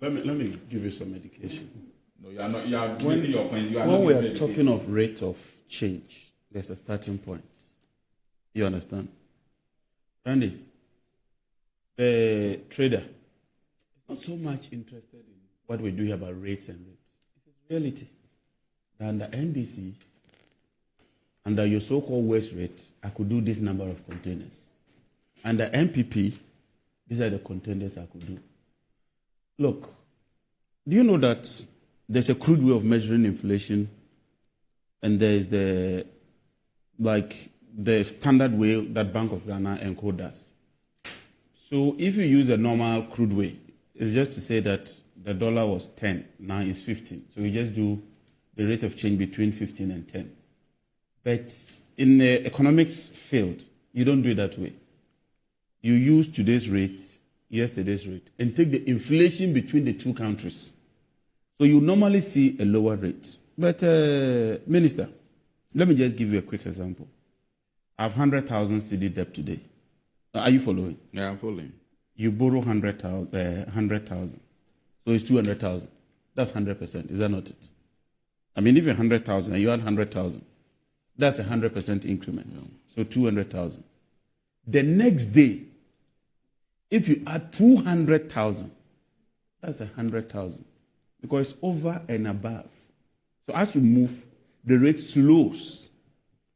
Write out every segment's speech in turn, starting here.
Let me give you some education. No, you are not. You are making your point. You are when not we are talking of rate of change, there's a starting point. You understand? Randy, the trader is not so much interested in what we do here about rates and rates. It's reality. Under NBC, under your so-called West rates, I could do this number of containers. Under MPP, these are the containers I could do. Look, do you know that there's a crude way of measuring inflation, and there's the standard way that Bank of Ghana ENCO does? So if you use the normal crude way, it's just to say that the dollar was 10, now it's 15. So you just do the rate of change between 15 and 10. But in the economics field, you don't do it that way. You use today's rate, yesterday's rate, and take the inflation between the two countries. So you normally see a lower rate. But, Minister, let me just give you a quick example. I have 100,000 CD debt today. Are you following? Yeah, I'm following. You borrow 100,000. So it's 200,000. That's 100%. Is that not it? I mean, if you're 100,000 and you add 100,000, that's a 100% increment. Yeah. So 200,000. The next day, if you add 200,000, that's 100,000. Because it's over and above. So as you move, the rate slows.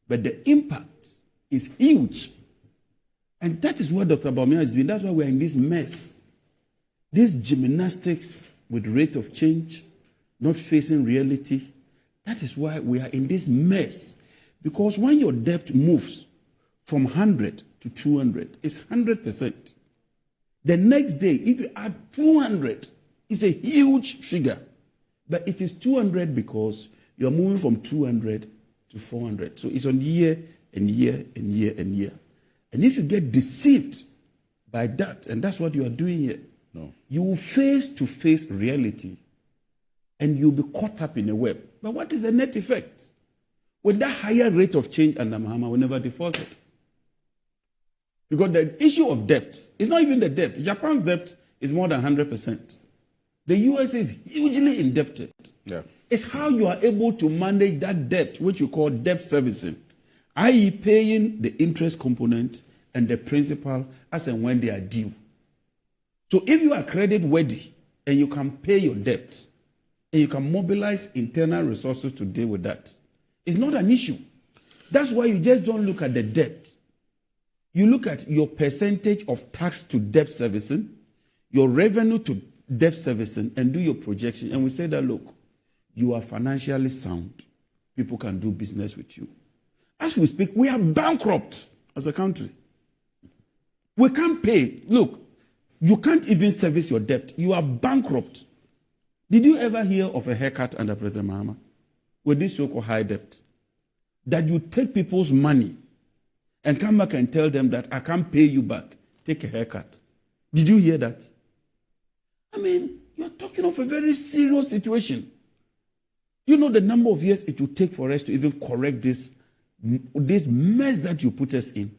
But the impact is huge. And that is what Dr. Bawumia is doing. That's why we're in this mess. This gymnastics with rate of change, not facing reality. That is why we are in this mess. Because when your debt moves from 100 to 200, it's 100%. The next day, if you add 200, it's a huge figure. But it is 200 because you're moving from 200 to 400. So it's on year and year and year and year. And if you get deceived by that, and that's what you are doing here, no, you will face to face reality and you'll be caught up in a web. But what is the net effect? With that higher rate of change under Mahama, we never defaulted. Because the issue of debt is not even the debt. Japan's debt is more than 100%. The US is hugely indebted. Yeah. It's how you are able to manage that debt, which you call debt servicing, i.e. paying the interest component and the principal as and when they are due. So if you are credit worthy and you can pay your debt and you can mobilize internal resources to deal with that, it's not an issue. That's why you just don't look at the debt. You look at your percentage of tax to debt servicing, your revenue to debt servicing, and do your projection. And we say that, look, you are financially sound. People can do business with you. As we speak, we are bankrupt as a country. We can't pay. Look, you can't even service your debt. You are bankrupt. Did you ever hear of a haircut under President Mahama with this so-called high debt? That you take people's money and come back and tell them that I can't pay you back. Take a haircut. Did you hear that? I mean, you're talking of a very serious situation. You know the number of years it will take for us to even correct this mess that you put us in.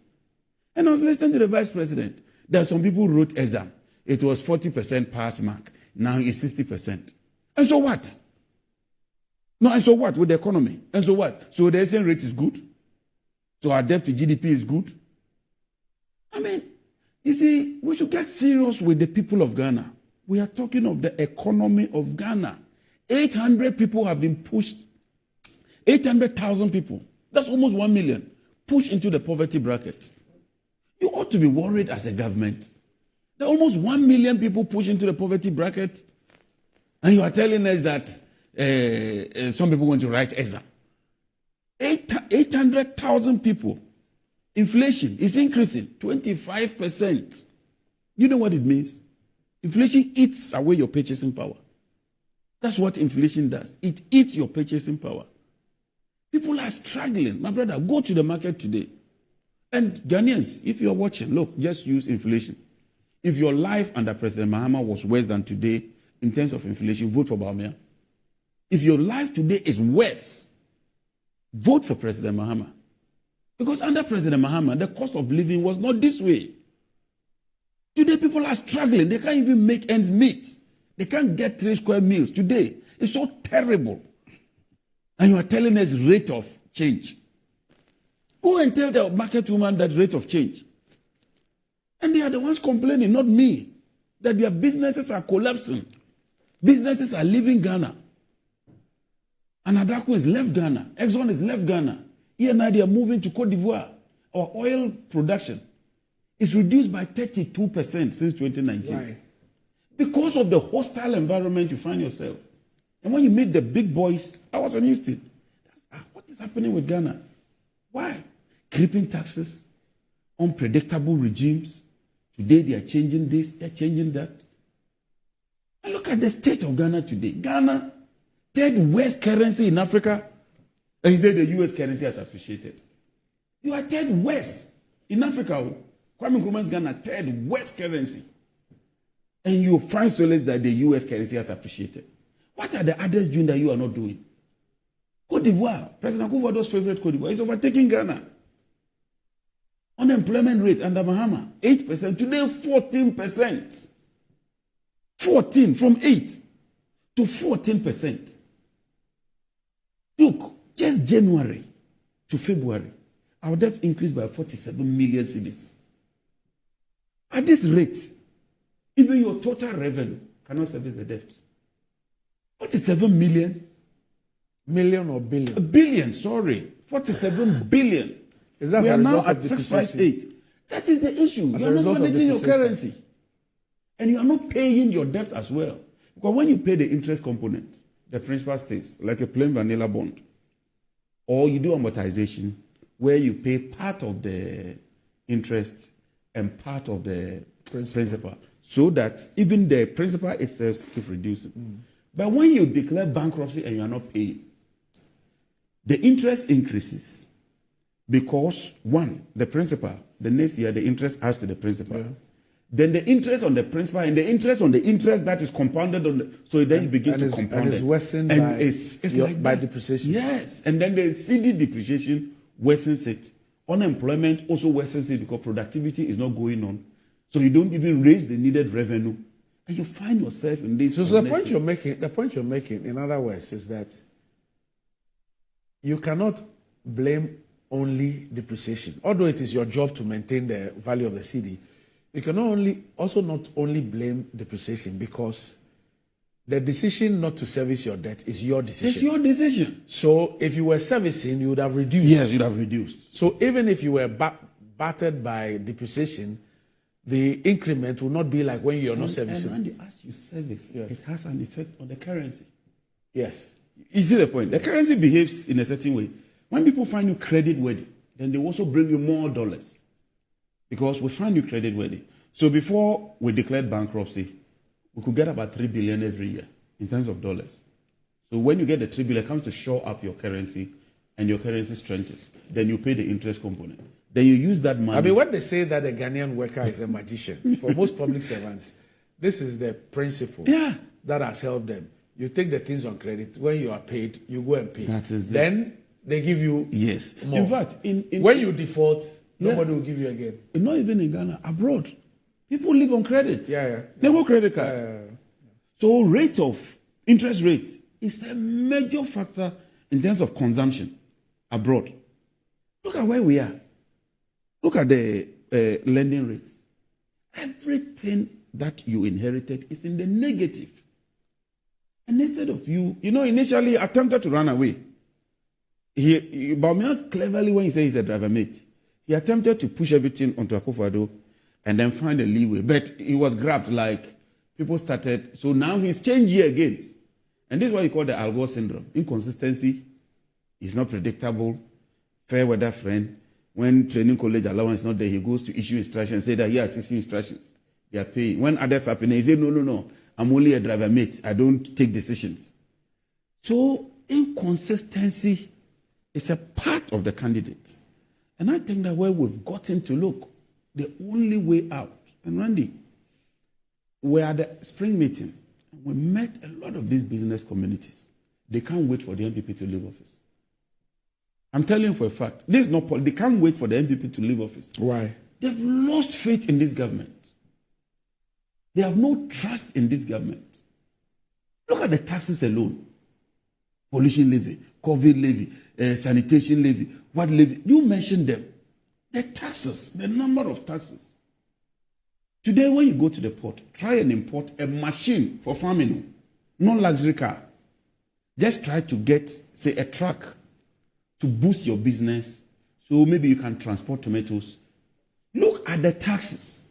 And I was listening to the vice president. There are some people who wrote exam. It was 40% pass mark. Now it's 60%. And so what? No, and so what with the economy? And so what? So the exchange rate is good? So our debt to GDP is good? I mean, you see, we should get serious with the people of Ghana. We are talking of the economy of Ghana. 800 people have been pushed. 800,000 people. That's almost 1 million. Pushed into the poverty bracket. You ought to be worried as a government. There are almost 1 million people pushed into the poverty bracket. And you are telling us that some people want to write exam. 800,000 people. Inflation is increasing 25%. You know what it means? Inflation eats away your purchasing power. That's what inflation does. It eats your purchasing power. People are struggling. My brother, go to the market today. And Ghanaians, if you're watching, look, just use inflation. If your life under President Mahama was worse than today in terms of inflation, vote for Bawumia. If your life today is worse, vote for President Mahama. Because under President Mahama, the cost of living was not this way. Today, people are struggling. They can't even make ends meet. They can't get 3 square meals today. It's so terrible. And you are telling us rate of change. Go and tell the market woman that rate of change. And they are the ones complaining, not me, that their businesses are collapsing. Businesses are leaving Ghana. And Adako is left Ghana. Exxon is left Ghana. ENI, they are moving to Cote d'Ivoire. Our oil production is reduced by 32% since 2019. Right. Because of the hostile environment you find yourself. And when you meet the big boys, I was in Houston. What is happening with Ghana? Why? Creeping taxes, unpredictable regimes. Today they are changing this, they are changing that. And look at the state of Ghana today. Ghana, third worst currency in Africa. And he said the US currency has appreciated. You are third worst in Africa. Kwame Nkrumah's Ghana, third worst currency. And you find solace that the US currency has appreciated. What are the others doing that you are not doing? Cote d'Ivoire, President Kufuor's favorite Cote d'Ivoire, is overtaking Ghana. Unemployment rate under Mahama, 8%. Today, 14%. 14, from 8 to 14%. Look, just January to February, our debt increased by 47 million cedis. At this rate, even your total revenue cannot service the debt. 47 million? Million or billion? A billion, sorry. 47 billion. Is that we a are now result at of 658. That is the issue. As You a are not result of managing your depreciation. currency. And you are not paying your debt as well. Because when you pay the interest component, the principal stays, like a plain vanilla bond. Or you do amortization, where you pay part of the interest and part of the principal. So that even the principal itself keeps reducing. But when you declare bankruptcy and you are not paying, the interest increases because, one, the principal, the next year the interest adds to the principal. Yeah. Then the interest on the principal and the interest on the interest that is compounded on the, so then you begin to compound and it's worsened and by, it's like by that. depreciation. Yes, and then the CD depreciation worsens it. Unemployment also worsens it because productivity is not going on. So you don't even raise the needed revenue. And you find yourself in this. So the point you're making, in other words, is that you cannot blame only depreciation. Although it is your job to maintain the value of the CD, you can not only blame depreciation, because the decision not to service your debt is your decision. It's your decision. So if you were servicing, you would have reduced. Yes, you'd have reduced. So even if you were battered by depreciation, the increment will not be like when you're not servicing. And as you service, yes, it has an effect on the currency. Yes. You see the point? The currency behaves in a certain way. When people find you creditworthy, then they also bring you more dollars. Because we find you creditworthy. So before we declared bankruptcy, we could get about 3 billion every year in terms of dollars. So when you get the 3 billion, it comes to shore up your currency, and your currency strengthens. Then you pay the interest component. Then you use that money. I mean, when they say that a Ghanaian worker is a magician, for most public servants, this is the principle that has helped them. You take the things on credit. When you are paid, you go and pay. That is then they give you more. In fact, when you default, nobody will give you again. Not even in Ghana, abroad. People live on credit. Yeah. They go credit card. So interest rate is a major factor in terms of consumption abroad. Look at where we are. Look at the lending rates. Everything that you inherited is in the negative. And instead of initially attempted to run away. Baumia cleverly, when he said he's a driver mate, he attempted to push everything onto Akufo-Addo and then find a leeway. But he was grabbed, like people started. So now he's changed here again. And this is what you call the Al Gore syndrome. Inconsistency is not predictable. Fair weather friend. When training college allowance is not there, he goes to issue instructions, say that he has issued instructions. They are paying. When others happen, he say, no. I'm only a driver mate. I don't take decisions. So inconsistency is a part of the candidate. And I think that where we've gotten to look, the only way out. And Randy, we're at the spring meeting. We met a lot of these business communities. They can't wait for the MPP to leave office. I'm telling you for a fact, this is not they can't wait for the MPP to leave office. Why? They've lost faith in this government. They have no trust in this government. Look at the taxes alone. Pollution levy, COVID levy, sanitation levy, what levy? You mentioned them. The taxes, the number of taxes. Today, when you go to the port, try and import a machine for farming, non-luxury car. Just try to get, say, a truck to boost your business, so maybe you can transport tomatoes. Look at the taxes.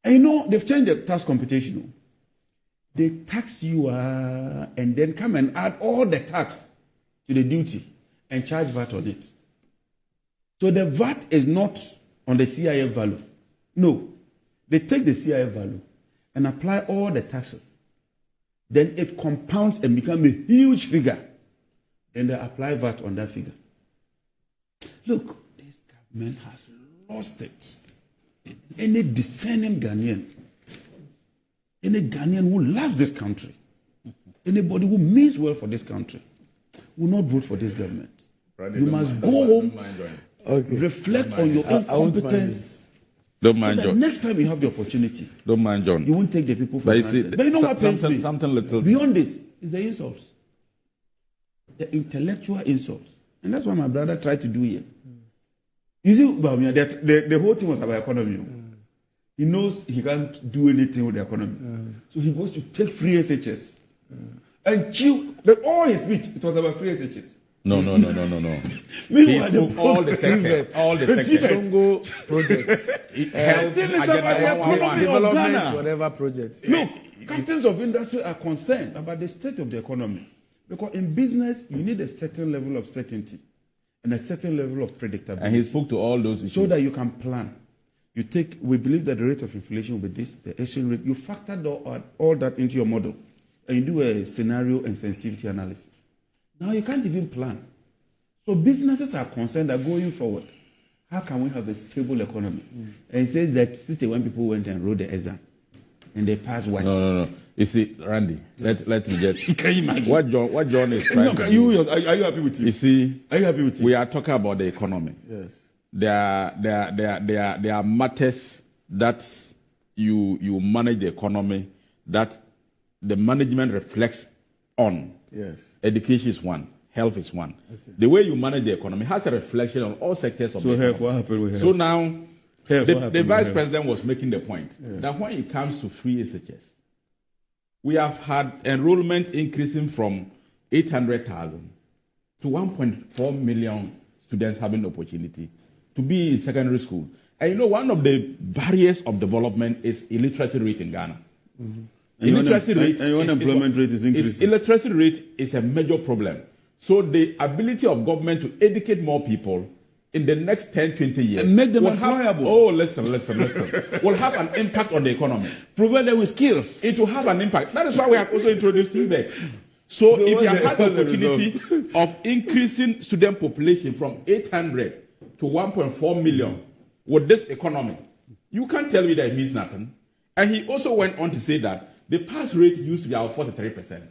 And you know, they've changed the tax computation. They tax you and then come and add all the tax to the duty and charge VAT on it. So the VAT is not on the CIF value. No. They take the CIF value and apply all the taxes. Then it compounds and becomes a huge figure. Then they apply VAT on that figure. Look, this government has lost it. Any discerning Ghanaian, any Ghanaian who loves this country, anybody who means well for this country, will not vote for this government. Brother, you must go home, reflect on your incompetence. Don't mind, so John. Next time you have the opportunity, don't mind, John. You won't take the people for granted. But you know what pains me? Something little. Beyond this is the insults, the intellectual insults, and that's what my brother tried to do here. You see, the whole thing was about economy. He knows he can't do anything with the economy. So he goes to take free SHS. And chew all his speech, it was about free SHS. No. He spoke all the sectors. All the sectors. Congo projects. Health, development, whatever projects. Look, captains of industry are concerned about the state of the economy. Because in business, you need a certain level of certainty and a certain level of predictability. And he spoke to all those issues. So that you can plan. We believe that the rate of inflation will be this, the exchange rate. You factor all that into your model. And you do a scenario and sensitivity analysis. Now you can't even plan. So businesses are concerned that going forward, how can we have a stable economy? And it says that 61 people went and wrote the exam. And they passed West. No. You see, Randy, let me get. Can you imagine? What John is trying to do. Are you happy with it? You see, are you happy with it? We are talking about the economy. Yes. There are matters that you manage the economy that the management reflects on. Yes. Education is one. Health is one. Okay. The way you manage the economy has a reflection on all sectors of the economy. What happened with health? So now, the vice president was making the point that when it comes to free SHS, we have had enrollment increasing from 800,000 to 1.4 million students having the opportunity to be in secondary school. And you know, one of the barriers of development is illiteracy rate in Ghana. Mm-hmm. Unemployment rate is increasing. Illiteracy rate is a major problem. So the ability of government to educate more people in the next 10, 20 years and make them employable. Listen. will have an impact on the economy. Provide them with skills. It will have an impact. That is why we have also introduced TVET. So if you have had the opportunity of increasing student population from 800 to 1.4 million with this economy, you can't tell me that it means nothing. And he also went on to say that the pass rate used to be about 43%.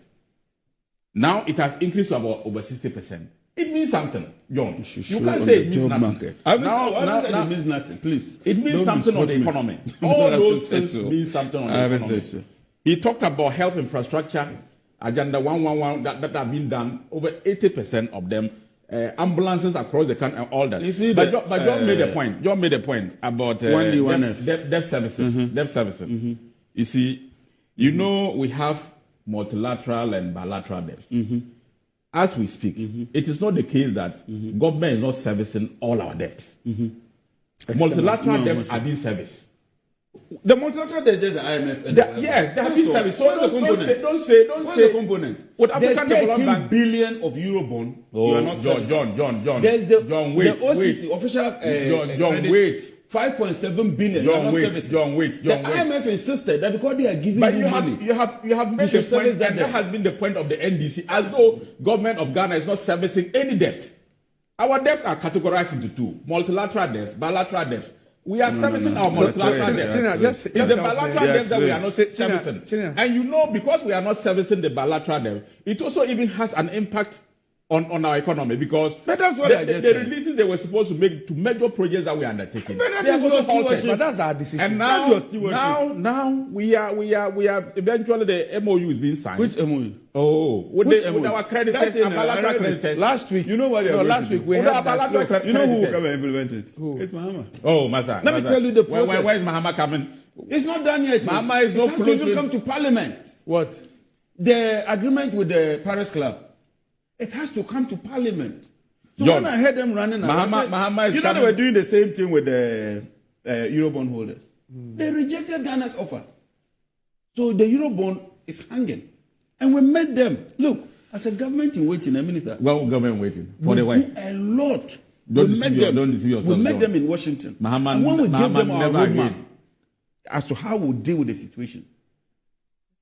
Now it has increased to about over 60%. It means something, John. You can't say it means nothing. It means nothing, please. It means something on the economy. All those things mean something on the economy. He talked about health infrastructure, Agenda 111, that have been done. Over 80% of them, ambulances across the country and all that. You see, but John made a point. John made a point about debt servicing. Mm-hmm. Debt servicing. Mm-hmm. You see, you know we have multilateral and bilateral debts. Mm-hmm. As we speak, it is not the case that government is not servicing all our debts. Multilateral debts are being serviced. The multilateral debts, there's the IMF. And yes, they have been serviced. So don't say the component. With African Development Bank, billion of Eurobond. You are not John. There's the wait. The OCC official. John, wait. 5.7 billion. John, wait. The IMF insisted that because they are giving you money, you have made the point, and that has been the point of the NDC, as though government of Ghana is not servicing any debt. Our debts are categorized into two: multilateral debts, bilateral debts. We are servicing our multilateral debts. It's the bilateral debts that we are not servicing. And you know, because we are not servicing the bilateral debt, it also even has an impact on our economy because But that's what I just the said. releases they were supposed to make to major projects that we are undertaking. But that They are is your also halted. stewardship. But that's our decision. And That's now, your stewardship. now we are eventually the MOU is being signed. Which MOU? Oh, with, Which with MOU? our creditors, That thing, our I read it. creditors. Last week, You know what they are going last to week do? we With had our that. bilateral You know who will creditors. come and implement it? It's Mahama. Oh, Masa. Let me tell you the process. Where is Mahama coming? It's not done yet. Mahama is it not has to close even with- come to Parliament. What? The agreement with the Paris Club. It has to come to Parliament. So John, when I heard them running, Mahama is you know coming. they were doing the same thing with the Eurobond holders. They rejected Ghana's offer. So the Eurobond is hanging. And we met them. Look, as a government in waiting, a minister, Well, government waiting for we the way. do a lot. Don't we deceive met your- them. don't deceive yourself, We met John. them in Washington. Mahama- and when we gave Mahama them our never roadmap again. as to how we deal with the situation,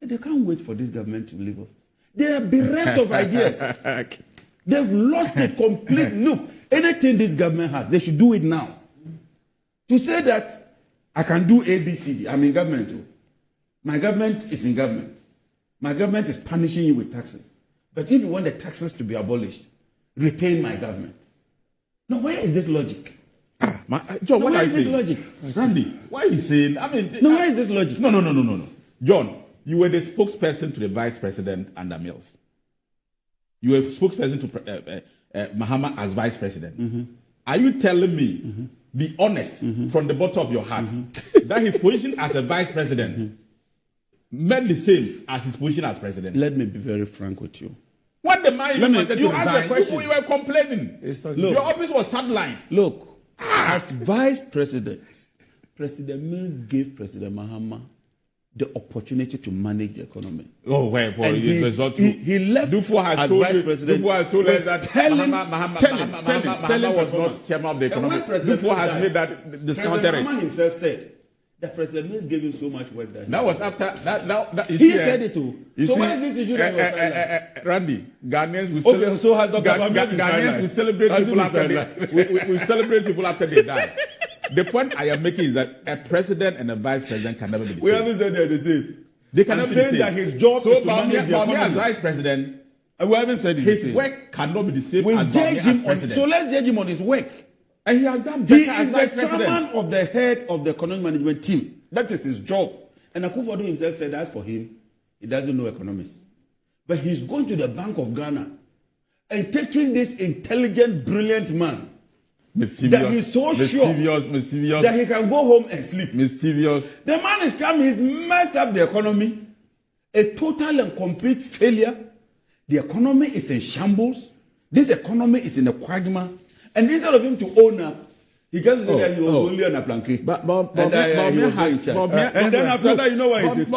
they can't wait for this government to leave office. They are bereft of ideas. They've lost it completely. Look, anything this government has, they should do it now. To say that I can do A, B, C, D, I'm in government. Oh. My government is in government. My government is punishing you with taxes. But if you want the taxes to be abolished, retain my government. Now, where is this logic? John, No, what where are is you this saying? logic? Randy, why are you saying? I mean, No, where is this logic? No. John, you were the spokesperson to the vice president under Mills. You were a spokesperson to Mahama as vice president. Mm-hmm. Are you telling me, be honest from the bottom of your heart, that his position as a vice president meant the same as his position as president? Let me be very frank with you. When the man even wanted to you asked a resign, question. you were complaining. Your office was sidelined. Look, as vice president, President Mills gave President Mahama the opportunity to manage the economy. Oh, where for And you? he left Dufo has as told vice you, president. Dufo has told us that Sterling Mahama was performance. not chairman of the And when economy. President Dufo Mills has died, made that discounted President Mahama it. himself said that President Mills gave him so much work that That was after that. You he see, said it too. you So see, why is this issue that was sidelined? Randy, Ghanaians will Okay, so has Dr. Kwame been Ghanaians sidelined? will celebrate Has he people been after sidelined? we celebrate people after they die. The point I am making is that a president and a vice president can never be the We same. haven't said they're the same. They cannot I'm be the saying same. that his job so is to manage the Bawumia as economy. vice president, We haven't said it's the his same. work cannot be the same We as judge Bawumia as him on, president. so let's judge him on his work. And he has done He better as is vice the president. chairman of the head of the economic management team. That is his job. And Akufo-Addo himself said as for him, he doesn't know economics. But he's going to the Bank of Ghana and taking this intelligent, brilliant man Mischievous, that he's so sure mischievous, that he can go home and sleep. mischievous. The man is coming, he's messed up the economy. A total and complete failure. The economy is in shambles. This economy is in a quagmire. And instead of him to own up, he comes to say that he was only on a planquet. But he was not in charge. And then after that, you know what he says?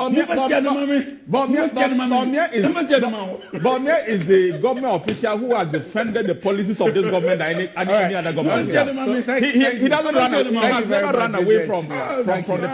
Bawumia is the government official who has defended the policies of this government and any other government. Mama. He doesn't run away. He has never run away from the